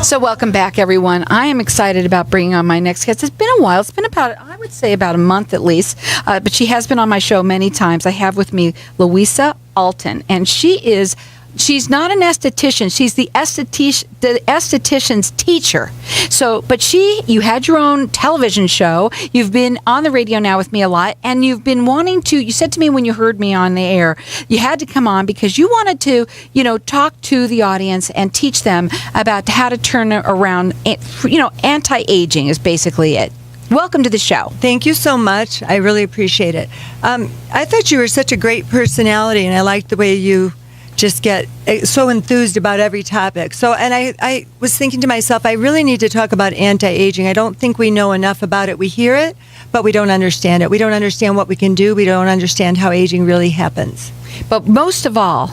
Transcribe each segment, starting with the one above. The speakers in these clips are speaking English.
So welcome back, everyone. I am excited about bringing on my next guest. It's been a while. It's been about, I would say, about a month at least. But she has been on my show many times. I have with me Louisa Alton, and she's not an esthetician. She's the esthetician's teacher. So, but you had your own television show. You've been on the radio now with me a lot, and you've been wanting to, you said to me when you heard me on the air, you had to come on because you wanted to, talk to the audience and teach them about how to turn around, anti-aging is basically it. Welcome to the show. Thank you so much. I really appreciate it. I thought you were such a great personality, and I liked the way you just get so enthused about every topic. And I was thinking to myself, I really need to talk about anti-aging. I don't think we know enough about it. We hear it, but we don't understand it. We don't understand what we can do. We don't understand how aging really happens. But most of all,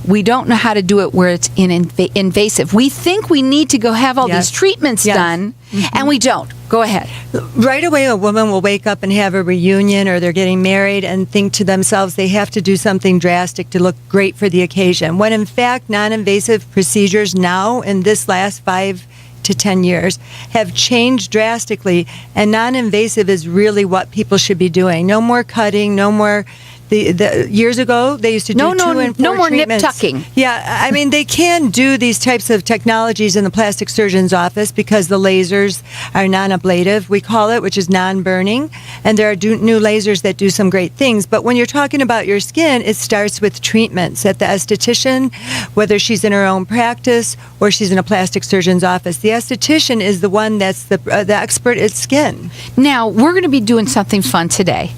we don't know how to do it where it's invasive. We think we need to go have all these treatments done, and we don't. Go ahead. Right away, a woman will wake up and have a reunion, or they're getting married and think to themselves they have to do something drastic to look great for the occasion, when in fact non-invasive procedures now in this last 5 to 10 years have changed drastically, and non-invasive is really what people should be doing. No more cutting, no more. The years ago, they used to do 2 and 4 no more treatments. nip tucking. Yeah, I mean, they can do these types of technologies in the plastic surgeon's office because the lasers are non-ablative, we call it, which is non-burning, and there are new lasers that do some great things. But when you're talking about your skin, it starts with treatments at the esthetician, whether she's in her own practice or she's in a plastic surgeon's office. The esthetician is the one that's the expert at skin. Now, we're going to be doing something fun today,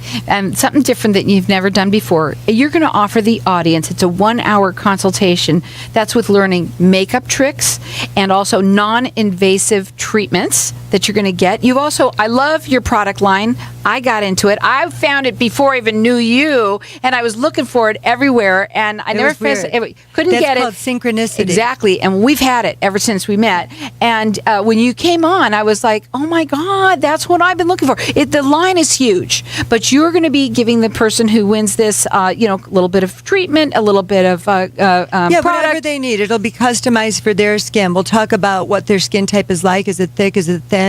something different that you've never done before. You're going to offer the audience, it's a 1-hour consultation that's with learning makeup tricks and also non-invasive treatments that you're going to get. You've also, I love your product line. I got into it. I found it before I even knew you, and I was looking for it everywhere, and I never couldn't get it. That's called synchronicity. Exactly, and we've had it ever since we met. And when you came on, I was like, oh my God, that's what I've been looking for. The line is huge, but you're going to be giving the person who wins this, a little bit of treatment, a little bit of product. Whatever they need. It'll be customized for their skin. We'll talk about what their skin type is like. Is it thick? Is it thin?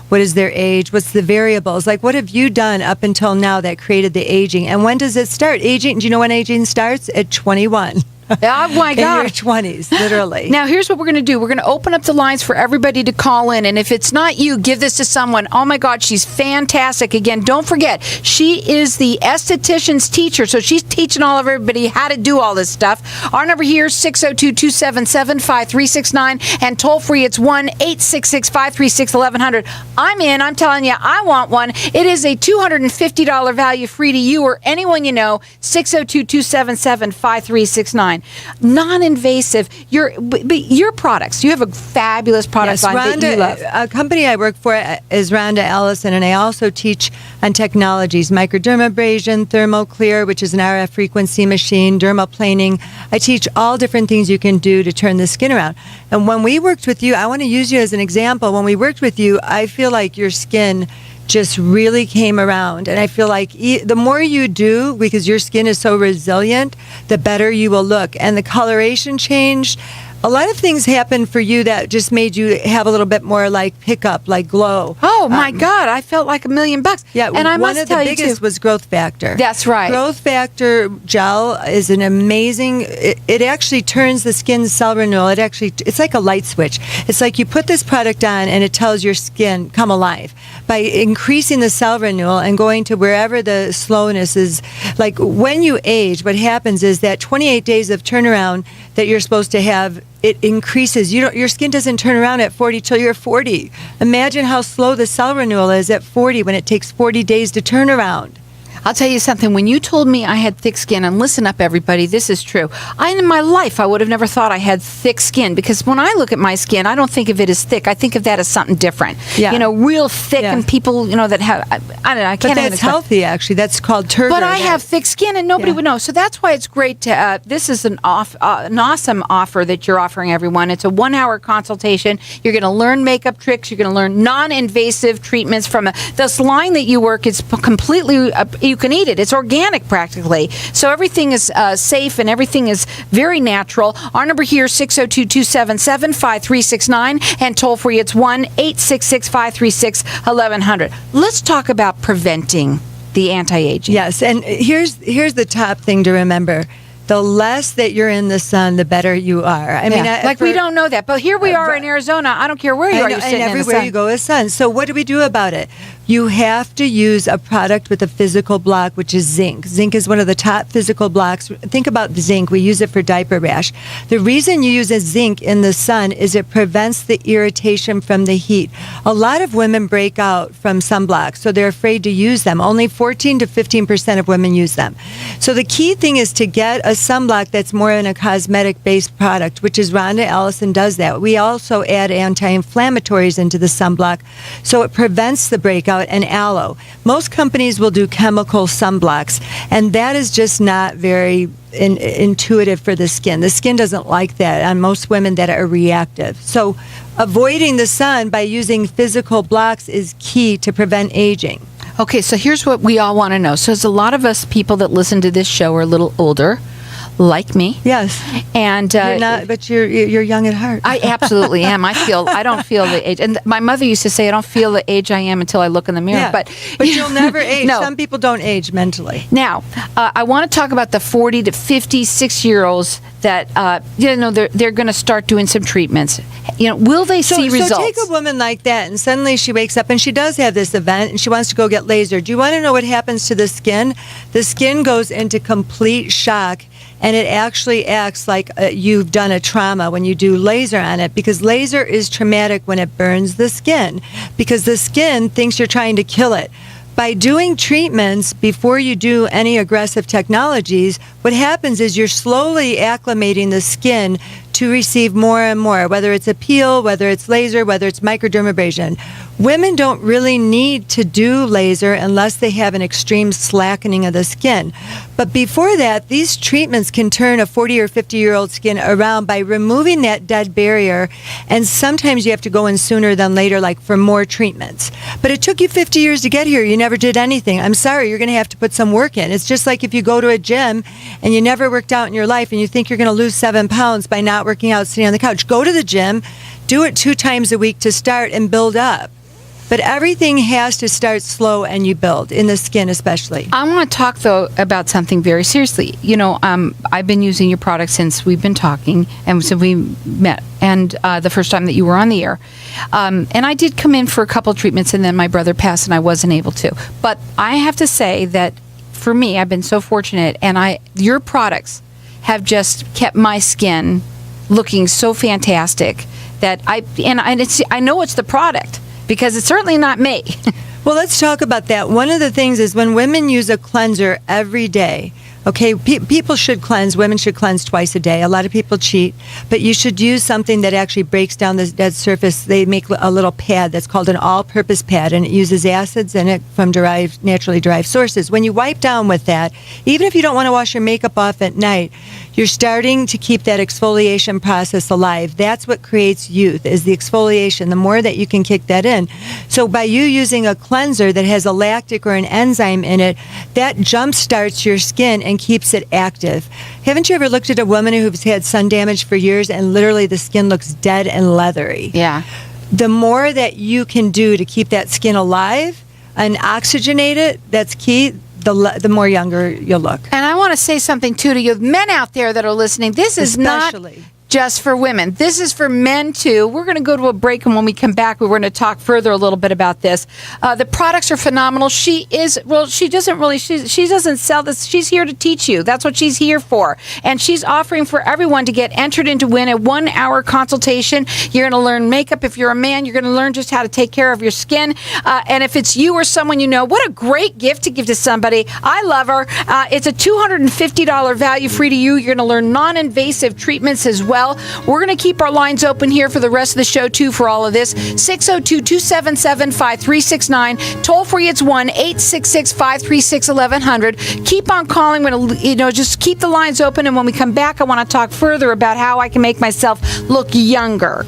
What is their age? What's the variables? Like, what have you done up until now that created the aging? And when does it start? Aging, do you know when aging starts? At 21. Oh my God. In your 20s, literally. Now, here's what we're going to do. We're going to open up the lines for everybody to call in. And if it's not you, give this to someone. Oh my God, she's fantastic. Again, don't forget, she is the esthetician's teacher. So she's teaching all of everybody how to do all this stuff. Our number here is 602-277-5369. And toll free, it's 1-866-536-1100. I'm in. I'm telling you, I want one. It is a $250 value free to you or anyone you know. 602-277-5369. Non-invasive. Your products. You have a fabulous product line that you love. A company I work for is Rhonda Allison, and I also teach on technologies: microdermabrasion, thermoclear, which is an RF frequency machine, dermaplaning. I teach all different things you can do to turn the skin around. And when we worked with you, I want to use you as an example. When we worked with you, I feel like your skin just really came around, and I feel like the more you do, because your skin is so resilient, the better you will look. And the coloration changed. A lot of things happened for you that just made you have a little bit more like pickup, like glow. Oh my God, I felt like $1 million. Yeah, and I one must of the tell you biggest too, was growth factor. That's right. Growth factor gel is an amazing. It actually turns the skin's cell renewal. It's like a light switch. It's like you put this product on and it tells your skin come alive by increasing the cell renewal and going to wherever the slowness is. Like when you age, what happens is that 28 days of turnaround that you're supposed to have, it increases. Your skin doesn't turn around at 40 till you're 40. Imagine how slow the cell renewal is at 40 when it takes 40 days to turn around. I'll tell you something. When you told me I had thick skin, and listen up, everybody, this is true. In my life, I would have never thought I had thick skin, because when I look at my skin, I don't think of it as thick. I think of that as something different. Yeah. Real thick, and people, that have, I don't know, I can't even But that's healthy, actually. That's called turgor. But I have thick skin, and nobody would know. So that's why it's great to, this is an awesome offer that you're offering everyone. It's a 1-hour consultation. You're going to learn makeup tricks. You're going to learn non-invasive treatments from this line that you work. It's completely, you can eat it. It's organic practically. So everything is safe and everything is very natural. Our number here is 602-277-5369 and toll free it's 1-866-536-1100. Let's talk about preventing the anti-aging. Yes, and here's the top thing to remember. The less that you're in the sun, the better you are. I mean, we don't know that, but here we are in Arizona. I don't care where you are. You're sitting and everywhere in the sun. you go is sun. So what do we do about it? You have to use a product with a physical block, which is zinc. Zinc is one of the top physical blocks. Think about zinc. We use it for diaper rash. The reason you use a zinc in the sun is it prevents the irritation from the heat. A lot of women break out from sunblocks, so they're afraid to use them. Only 14 to 15% of women use them. So the key thing is to get a sunblock that's more in a cosmetic-based product, which is Rhonda Allison does that. We also add anti-inflammatories into the sunblock, so it prevents the breakout, and aloe. Most companies will do chemical sunblocks, and that is just not very intuitive for the skin. The skin doesn't like that on most women that are reactive. So avoiding the sun by using physical blocks is key to prevent aging. Okay, so here's what we all want to know. So there's a lot of us people that listen to this show are a little older, like me. Yes. And you're not, but you're young at heart. I absolutely am. I don't feel the age. And my mother used to say, I don't feel the age I am until I look in the mirror. Yeah, but you'll never age. No. Some people don't age mentally. Now, I want to talk about the 40 to 56-year-olds that they're going to start doing some treatments. Will they see results? So take a woman like that, and suddenly she wakes up and she does have this event, and she wants to go get laser. Do you want to know what happens to the skin? The skin goes into complete shock, and it actually acts like you've done a trauma when you do laser on it, because laser is traumatic when it burns the skin, because the skin thinks you're trying to kill it. By doing treatments before you do any aggressive technologies, what happens is you're slowly acclimating the skin to receive more and more, whether it's a peel, whether it's laser, whether it's microdermabrasion. Women don't really need to do laser unless they have an extreme slackening of the skin. But before that, these treatments can turn a 40 or 50-year-old skin around by removing that dead barrier, and sometimes you have to go in sooner than later, like for more treatments. But it took you 50 years to get here. You never did anything. I'm sorry, you're going to have to put some work in. It's just like if you go to a gym and you never worked out in your life and you think you're going to lose 7 pounds by not working out, sitting on the couch. Go to the gym, do it 2 times a week to start and build up. But everything has to start slow, and you build, in the skin especially. I want to talk, though, about something very seriously. I've been using your product since we've been talking, and since we met, and the first time that you were on the air. And I did come in for a couple of treatments, and then my brother passed, and I wasn't able to. But I have to say that, for me, I've been so fortunate, and your products have just kept my skin looking so fantastic that I know it's the product, because it's certainly not me. Well, let's talk about that. One of the things is when women use a cleanser every day, okay, people should cleanse. Women should cleanse twice a day. A lot of people cheat, but you should use something that actually breaks down the dead surface. They make a little pad that's called an all-purpose pad, and it uses acids in it from naturally derived sources. When you wipe down with that, even if you don't want to wash your makeup off at night, you're starting to keep that exfoliation process alive. That's what creates youth, is the exfoliation. The more that you can kick that in. So by you using a cleanser that has a lactic or an enzyme in it, that jump starts your skin and keeps it active. Haven't you ever looked at a woman who's had sun damage for years and literally the skin looks dead and leathery? Yeah. The more that you can do to keep that skin alive and oxygenate it, that's key. The more younger you'll look. And I want to say something, too, to you men out there that are listening. This is Especially. Not just for women. This is for men, too. We're going to go to a break, and when we come back, we're going to talk further a little bit about this. The products are phenomenal. She doesn't sell this. She's here to teach you. That's what she's here for. And she's offering for everyone to get entered in to win a 1-hour consultation. You're going to learn makeup. If you're a man, you're going to learn just how to take care of your skin. And if it's you or someone you know, what a great gift to give to somebody. I love her. It's a $250 value free to you. You're going to learn non-invasive treatments as well. We're going to keep our lines open here for the rest of the show, too, for all of this. 602-277-5369. Toll free, it's 1-866-536-1100. Keep on calling. We're going to, just keep the lines open. And when we come back, I want to talk further about how I can make myself look younger.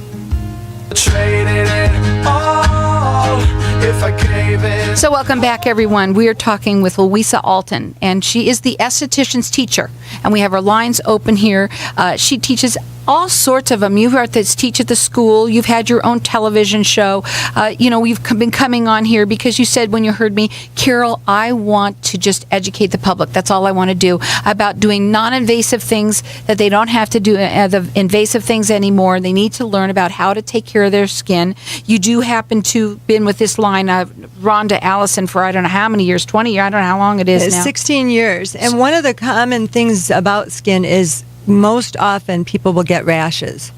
Traded it all if I cave in. So welcome back, everyone. We are talking with Louisa Alton, and she is the esthetician's teacher. And we have our lines open here. She teaches all sorts of them. You've heard this teach at the school. You've had your own television show. We've been coming on here because you said when you heard me, Carol, I want to just educate the public. That's all I want to do about doing non-invasive things, that they don't have to do the invasive things anymore. They need to learn about how to take care of their skin. You do happen to been with this line of Rhonda Allison for I don't know how many years, 20 years, I don't know how long it is now. 16 years. And one of the common things about skin is most often people will get rashes,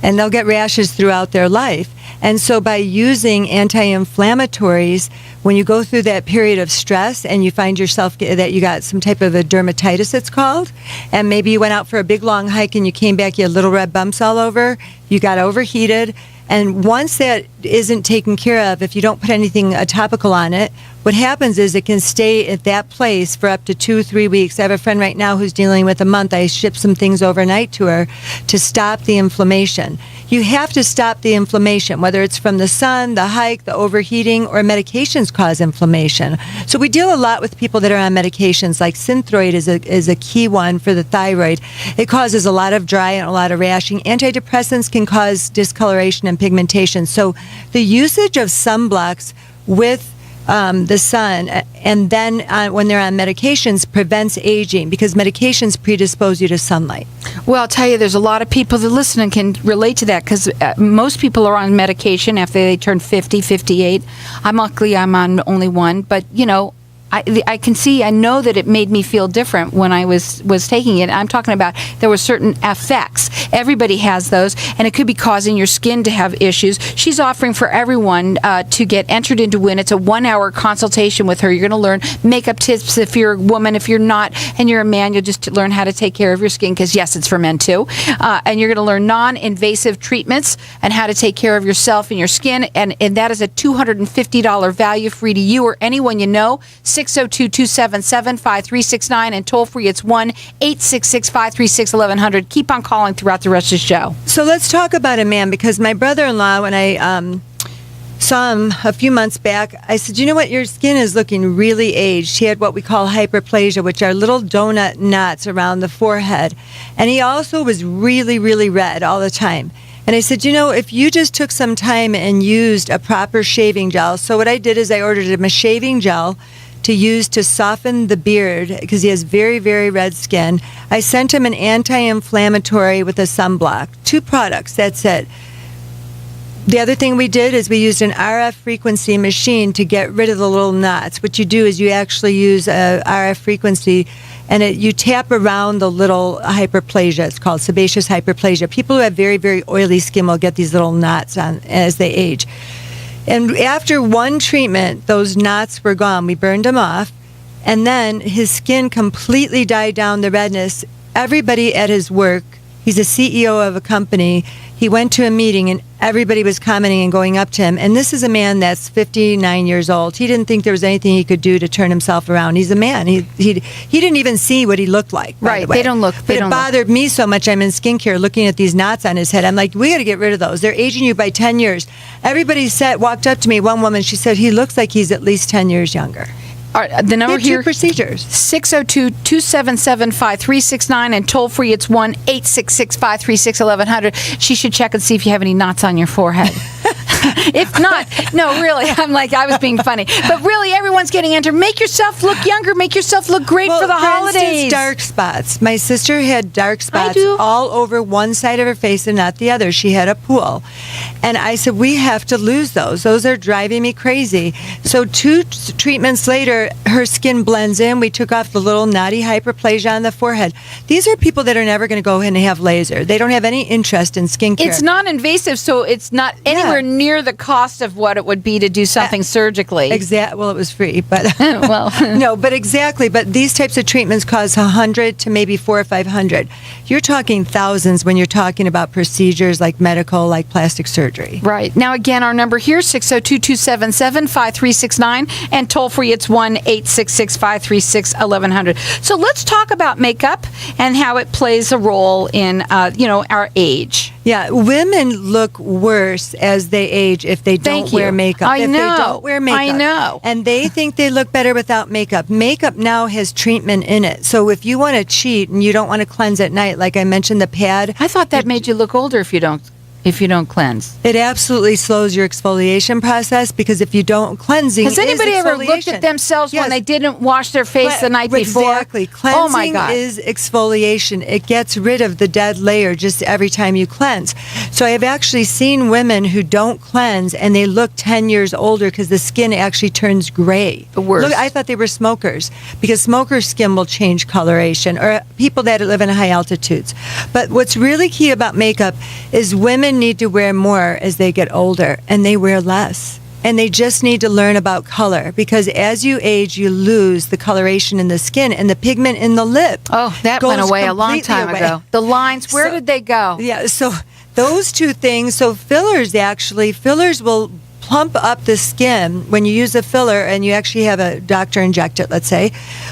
and they'll get rashes throughout their life. And so by using anti-inflammatories, when you go through that period of stress and you find yourself that you got some type of a dermatitis, it's called, and maybe you went out for a big long hike and you came back, you had little red bumps all over, you got overheated. And once that isn't taken care of, if you don't put anything topical on it, what happens is it can stay at that place for up to 2-3 weeks. I have a friend right now who's dealing with a month. I ship some things overnight to her to stop the inflammation. You have to stop the inflammation, whether it's from the sun, the hike, the overheating, or medications cause inflammation. So we deal a lot with people that are on medications, like Synthroid is a key one for the thyroid. It causes a lot of dry and a lot of rashing. Antidepressants can cause discoloration and pigmentation. So the usage of sunblocks with the sun, and then when they're on medications, prevents aging, because medications predispose you to sunlight. Well, I'll tell you, there's a lot of people that listen and can relate to that, because most people are on medication after they turn 50, 58. I'm luckily I'm on only one, but I can see, I know that it made me feel different when I was taking it. I'm talking about there were certain effects. Everybody has those, and it could be causing your skin to have issues. She's offering for everyone to get entered into win. It's a 1-hour consultation with her. You're going to learn makeup tips if you're a woman. If you're not and you're a man, you'll just learn how to take care of your skin, because yes, it's for men too. And you're going to learn non-invasive treatments and how to take care of yourself and your skin. And that is a $250 value, free to you or anyone you know. 602-277-5369, and toll free it's 1-866-536-1100. Keep on calling throughout the rest of the show. So let's talk about a man, because my brother-in-law, when I saw him a few months back, I said, you know what, your skin is looking really aged. He had what we call hyperplasia, which are little donut knots around the forehead. And he also was really, really red all the time. And I said, if you just took some time and used a proper shaving gel. So what I did is I ordered him a shaving gel to use to soften the beard, because he has very, very red skin. I sent him an anti-inflammatory with a sunblock. 2 products, that's it. The other thing we did is we used an RF frequency machine to get rid of the little knots. What you do is you actually use a RF frequency, and you tap around the little hyperplasia. It's called sebaceous hyperplasia. People who have very, very oily skin will get these little knots on as they age. And after one treatment, those knots were gone. We burned them off. And then his skin completely died down, the redness. Everybody at his work, he's a CEO of a company, he went to a meeting and everybody was commenting and going up to him. And this is a man that's 59 years old. He didn't think there was anything he could do to turn himself around. He's a man. He didn't even see what he looked like. Right. They don't look. But it bothered me so much. I'm in skincare looking at these knots on his head. I'm like, we got to get rid of those. They're aging you by 10 years. Everybody walked up to me. One woman, she said, he looks like he's at least 10 years younger. All right, the number here, 2 procedures. 602-277-5369, and toll free it's 1-866-536-1100. She should check and see if you have any knots on your forehead. If not, no, really, I was being funny. But really, everyone's getting entered. Make yourself look younger. Make yourself look great for the holidays. Instance, dark spots. My sister had dark spots all over one side of her face and not the other. She had a pool. And I said, we have to lose those. Those are driving me crazy. So 2 treatments later, her skin blends in. We took off the little knotty hyperplasia on the forehead. These are people that are never going to go in and have laser. They don't have any interest in skincare. It's non-invasive, so it's not anywhere near the cost of what it would be to do something surgically. Well, it was free, but well, no, but exactly. But these types of treatments cost $100 to maybe $400 or $500. You're talking thousands when you're talking about procedures like medical, like plastic surgery. Right. Now, again, our number here, 602-277-5369, and toll free it's 1-866-536-1100. So let's talk about makeup and how it plays a role in, our age. Yeah, women look worse as they age if they don't wear makeup. I if know. They don't wear makeup. I know. And they think they look better without makeup. Makeup now has treatment in it. So if you want to cheat and you don't want to cleanse at night, like I mentioned, the pad. I thought that made you look older if you don't cleanse. It absolutely slows your exfoliation process because if you don't, cleansing Has anybody is ever looked at themselves when they didn't wash their face the night before? Exactly. Cleansing oh my God. is exfoliation. It gets rid of the dead layer just every time you cleanse. So I've actually seen women who don't cleanse and they look 10 years older because the skin actually turns gray. The worst. Look, I thought they were smokers because smokers' skin will change coloration, or people that live in high altitudes. But what's really key about makeup is women need to wear more as they get older, and they wear less. And they just need to learn about color because as you age, you lose the coloration in the skin and the pigment in the lip. Oh, that went away a long time ago. The lines, where did they go? Yeah, so those two things. So fillers will plump up the skin when you use a filler and you actually have a doctor inject it, let's say.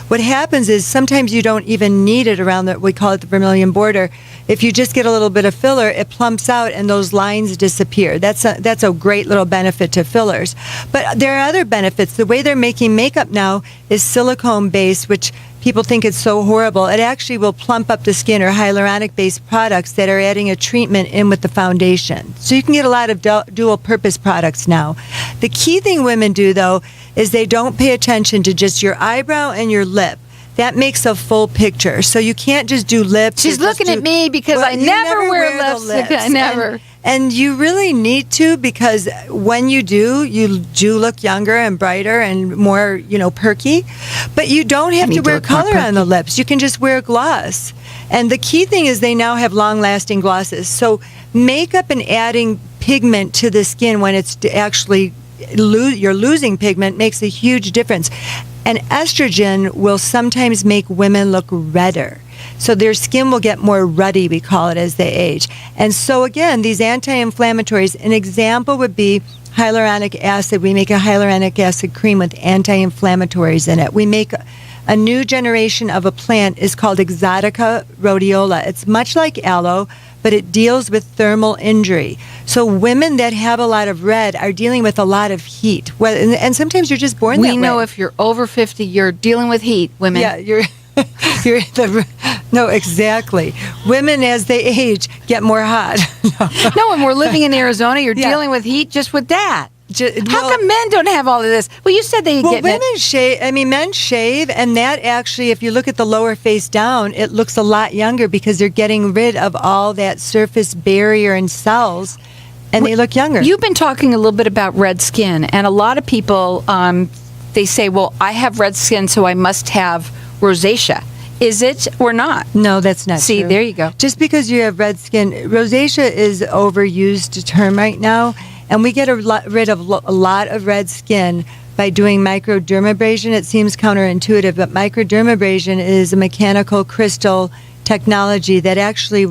What happens is sometimes you don't even need it around we call it the vermilion border. If you just get a little bit of filler, it plumps out and those lines disappear. That's a great little benefit to fillers. But there are other benefits. The way they're making makeup now is silicone based, which people think it's so horrible. It actually will plump up the skin, or hyaluronic-based products that are adding a treatment in with the foundation. So you can get a lot of dual-purpose products now. The key thing women do, though, is they don't pay attention to just your eyebrow and your lip. That makes a full picture. So you can't just do lips. She's looking at me because I never wear lipstick. I never. And you really need to, because when you do look younger and brighter and more, perky. But you don't have to wear color on the lips. You can just wear gloss. And the key thing is they now have long-lasting glosses. So makeup and adding pigment to the skin when it's actually you're losing pigment makes a huge difference. And estrogen will sometimes make women look redder. So their skin will get more ruddy, we call it, as they age. And so again, these anti-inflammatories, an example would be hyaluronic acid. We make a hyaluronic acid cream with anti-inflammatories in it. We make a new generation of a plant is called Exotica rhodiola. It's much like aloe, but it deals with thermal injury. So women that have a lot of red are dealing with a lot of heat. Well, and sometimes you're just born that way. We know if you're over 50, you're dealing with heat, women. Yeah, no, exactly. Women, as they age, get more hot. No, when we're living in Arizona, you're dealing with heat just with that. How come men don't have all of this? Well, you said they get... Well, women shave. Men shave, and that actually, if you look at the lower face down, it looks a lot younger because they're getting rid of all that surface barrier and cells, and they look younger. You've been talking a little bit about red skin, and a lot of people, they say, well, I have red skin, so I must have rosacea. Is it or not? No, that's not true. See, there you go. Just because you have red skin, rosacea is an overused term right now, and we get rid of a lot of red skin by doing microdermabrasion. It seems counterintuitive, but microdermabrasion is a mechanical crystal technology that actually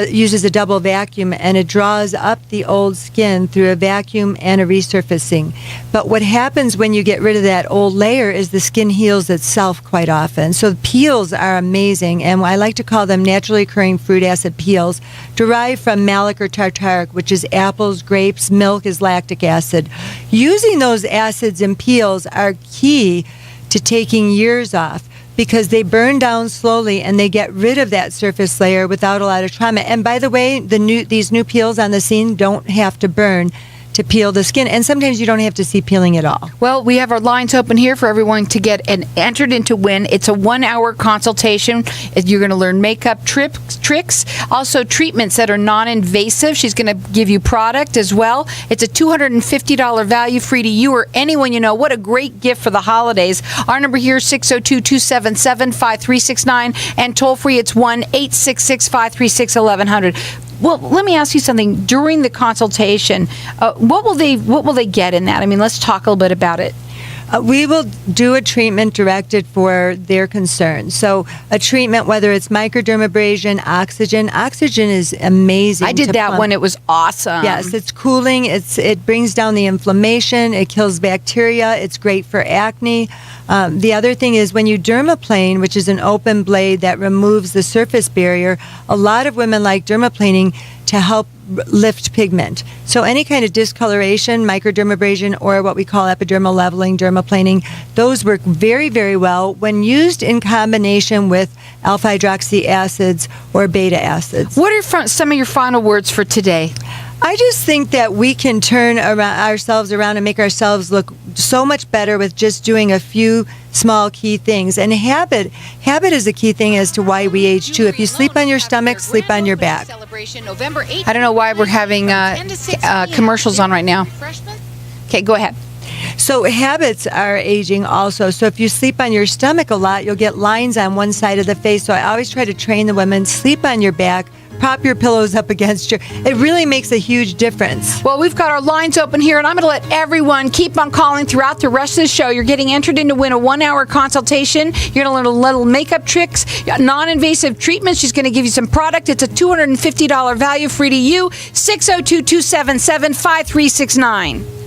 uses a double vacuum, and it draws up the old skin through a vacuum and a resurfacing. But what happens when you get rid of that old layer is the skin heals itself quite often. So peels are amazing, and I like to call them naturally occurring fruit acid peels, derived from malic or tartaric, which is apples, grapes, milk is lactic acid. Using those acids and peels are key to taking years off, because they burn down slowly and they get rid of that surface layer without a lot of trauma. And by the way, these new peels on the scene don't have to burn to peel the skin, and sometimes you don't have to see peeling at all. Well, we have our lines open here for everyone to get entered into win. It's a 1-hour consultation. You're going to learn makeup tricks, also treatments that are non-invasive. She's going to give you product as well. It's a $250 value, free to you or anyone you know. What a great gift for the holidays. Our number here is 602-277-5369, and toll free it's 1-866-536-1100. Well, let me ask you something. During the consultation, what will they get in that? I mean, let's talk a little bit about it. We will do a treatment directed for their concerns. So a treatment, whether it's microdermabrasion, oxygen is amazing. I did that one. It was awesome. Yes, it's cooling. It brings down the inflammation. It kills bacteria. It's great for acne. The other thing is when you dermaplane, which is an open blade that removes the surface barrier, a lot of women like dermaplaning to help lift pigment. So any kind of discoloration, microdermabrasion, or what we call epidermal leveling, dermaplaning, those work very, very well when used in combination with alpha hydroxy acids or beta acids. What are some of your final words for today? I just think that we can turn ourselves around and make ourselves look so much better with just doing a few small key things. And habit is a key thing as to why we age too. If you sleep on your stomach, sleep on your back. I don't know why we're having commercials on right now. Okay, go ahead. So habits are aging also. So if you sleep on your stomach a lot, you'll get lines on one side of the face. So I always try to train the women, sleep on your back, prop your pillows up against your... It really makes a huge difference. Well, we've got our lines open here, and I'm going to let everyone keep on calling throughout the rest of the show. You're getting entered in to win a 1-hour consultation. You're going to learn a little makeup tricks, non-invasive treatments. She's going to give you some product. It's a $250 value, free to you. 602-277-5369.